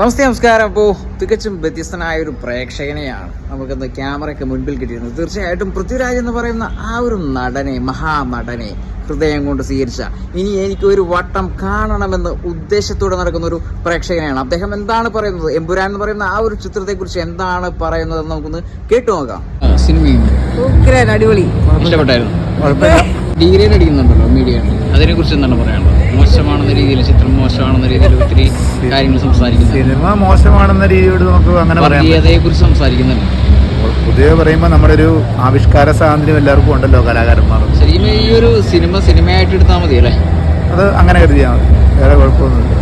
നമസ്കാരം. അപ്പോൾ തികച്ചും വ്യത്യസ്തനായ ഒരു പ്രേക്ഷകനെയാണ് നമുക്കിന്ന് ക്യാമറയ്ക്ക് മുൻപിൽ കിട്ടിയിരുന്നത്. തീർച്ചയായിട്ടും പൃഥ്വിരാജ് എന്ന് പറയുന്ന ആ ഒരു നടനെ, മഹാനടനെ ഹൃദയം കൊണ്ട് സ്വീകരിച്ച, ഇനി എനിക്ക് ഒരു വട്ടം കാണണമെന്ന് ഉദ്ദേശത്തോടെ നടക്കുന്ന ഒരു പ്രേക്ഷകനെയാണ്. അദ്ദേഹം എന്താണ് പറയുന്നത്, എമ്പുരാൻ എന്ന് പറയുന്ന ആ ഒരു ചിത്രത്തെക്കുറിച്ച് എന്താണ് പറയുന്നത് നമുക്കൊന്ന് കേട്ടു നോക്കാം. സിനിമയും അടിപൊളി ഇഷ്ടപ്പെട്ടായിരുന്നു. ഡിഗ്രി അടിക്കുന്നുണ്ടല്ലോ മീഡിയ, അതിനെ കുറിച്ച് എന്താണ് പറയാനുള്ളത്? മോശമാണെന്ന രീതിയിൽ, ചിത്രം മോശമാണെന്ന രീതിയിൽ ഒത്തിരി കാര്യങ്ങൾ സംസാരിക്കുന്നു. സിനിമ മോശമാണെന്ന രീതിയോട് നമുക്ക് അങ്ങനെ പറയാം. അതേക്കുറിച്ച് സംസാരിക്കുന്നുണ്ട്. പൊതുവെ പറയുമ്പോൾ നമ്മുടെ ഒരു ആവിഷ്കാര സ്വാതന്ത്ര്യം എല്ലാവർക്കും ഉണ്ടല്ലോ, കലാകാരന്മാർ. ശരിക്കും ഈ ഒരു സിനിമയായിട്ട് എടുത്താൽ മതി അല്ലേ? അത് അങ്ങനെ കരുതിയാൽ മതി, വേറെ കുഴപ്പമൊന്നുമില്ല.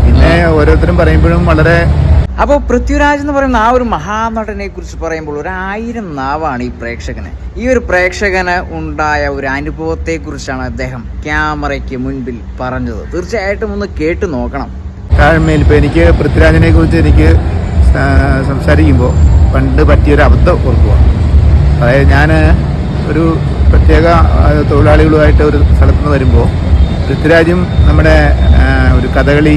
പിന്നെ ഓരോരുത്തരും പറയുമ്പോഴും വളരെ. അപ്പോൾ പൃഥ്വിരാജ് എന്ന് പറയുന്ന ആ ഒരു മഹാനടനെ കുറിച്ച് പറയുമ്പോൾ 1000 നാവാണ് ഈ പ്രേക്ഷകന്. ഈ ഒരു പ്രേക്ഷകന് ഉണ്ടായ ഒരു അനുഭവത്തെ കുറിച്ചാണ് അദ്ദേഹം ക്യാമറയ്ക്ക് മുൻപിൽ പറഞ്ഞത്. തീർച്ചയായിട്ടും ഒന്ന് കേട്ടു നോക്കണം. താഴ്മയിൽ ഇപ്പോൾ എനിക്ക് പൃഥ്വിരാജിനെ കുറിച്ച് എനിക്ക് സംസാരിക്കുമ്പോൾ പണ്ട് പറ്റിയൊരു അബദ്ധം ഓർക്കുക. അതായത് ഞാൻ ഒരു പ്രത്യേക തൊഴിലാളികളുമായിട്ട് ഒരു സ്ഥലത്തുനിന്ന് വരുമ്പോൾ പൃഥ്വിരാജും നമ്മുടെ ഒരു കഥകളി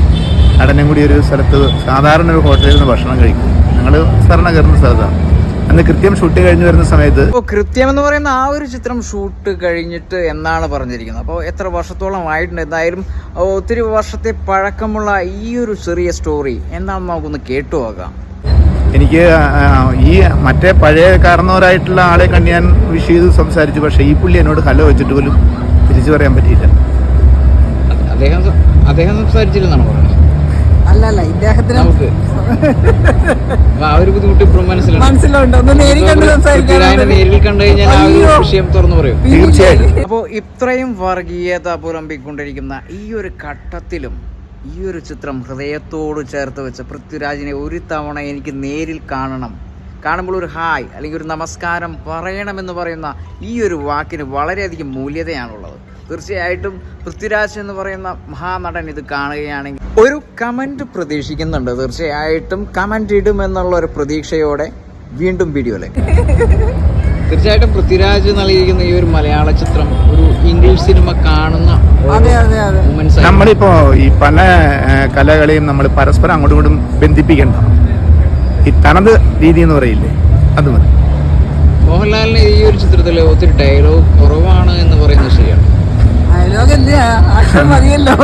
നടനും കൂടി ഒരു സ്ഥലത്ത് സാധാരണ ഒരു ഹോട്ടലിൽ നിന്ന് ഭക്ഷണം കഴിക്കും. ഞങ്ങൾ സാധാരണ കയറുന്ന സ്ഥലത്താണ്. അന്ന് കൃത്യം ഷൂട്ട് കഴിഞ്ഞ് വരുന്ന സമയത്ത്, കൃത്യം എന്ന് പറയുന്ന ആ ഒരു ചിത്രം ഷൂട്ട് കഴിഞ്ഞിട്ട് എന്നാണ് പറഞ്ഞിരിക്കുന്നത്. അപ്പോൾ എത്ര വർഷത്തോളം ആയിട്ടുണ്ട്? എന്തായാലും ഒത്തിരി വർഷത്തെ പഴക്കമുള്ള ഈ ഒരു ചെറിയ സ്റ്റോറി എന്താണെന്ന് നമുക്കൊന്ന് കേട്ടു നോക്കാം. എനിക്ക് ഈ മറ്റേ പഴയ കാരണവരായിട്ടുള്ള ആളെ കണ്ട് ഞാൻ വിഷ് ചെയ്ത് സംസാരിച്ചു. പക്ഷേ ഈ പുള്ളി എന്നോട് ഹലോ വെച്ചിട്ട് പോലും തിരിച്ചു പറയാൻ പറ്റിയില്ല. അദ്ദേഹം സംസാരിച്ചില്ലെന്നാണ് പറയുന്നത്. അല്ലല്ല, ഇദ്ദേഹത്തിന് നമുക്ക് ആ ഒരു ബുദ്ധിമുട്ട് ഇപ്പോഴും മനസ്സിലുണ്ട്. നേരിൽ കണ്ടു കഴിഞ്ഞാൽ ആ ഒരു വിഷയം തുറന്നു പറയും. തീർച്ചയായും. അപ്പോൾ ഇത്രയും വർഗീയത പുലമ്പിക്കൊണ്ടിരിക്കുന്ന ഈ ഒരു ഘട്ടത്തിലും ഈ ഒരു ചിത്രം ഹൃദയത്തോട് ചേർത്ത് വെച്ച പൃഥ്വിരാജിനെ ഒരു തവണ എനിക്ക് നേരിൽ കാണുമ്പോൾ ഒരു ഹായ് അല്ലെങ്കിൽ ഒരു നമസ്കാരം പറയണമെന്ന് പറയുന്ന ഈ ഒരു വാക്കിന് വളരെയധികം മൂല്യതയാണുള്ളത്. തീർച്ചയായിട്ടും പൃഥ്വിരാജ് എന്ന് പറയുന്ന മഹാനടൻ ഇത് കാണുകയാണെങ്കിൽ ഒരു കമന്റ് പ്രതീക്ഷിക്കുന്നുണ്ട്. തീർച്ചയായിട്ടും കമന്റ് ഇടുമെന്നുള്ള ഒരു പ്രതീക്ഷയോടെ വീണ്ടും വീഡിയോയിലേക്ക്. തീർച്ചയായിട്ടും പൃഥ്വിരാജ് നൽകിയിരിക്കുന്ന ഈ ഒരു മലയാള ചിത്രം ഒരു ഇംഗ്ലീഷ് സിനിമ കാണുന്ന നമ്മളിപ്പോ ഈ പല കലകളെയും നമ്മൾ പരസ്പരം അങ്ങോട്ടും ഇങ്ങോട്ടും ബന്ധിപ്പിക്കണ്ട. ഈ തനത് രീതി എന്ന് പറയില്ലേ, അത് മതി. മോഹൻലാലിന് ഈ ഒരു ചിത്രത്തിൽ ഒത്തിരി ഡയലോഗ് കുറവാണ് എന്ന് പറയുന്നത് ശരിയാണ്. ഡയലോഗ് എന്ത് മതിയല്ലോ.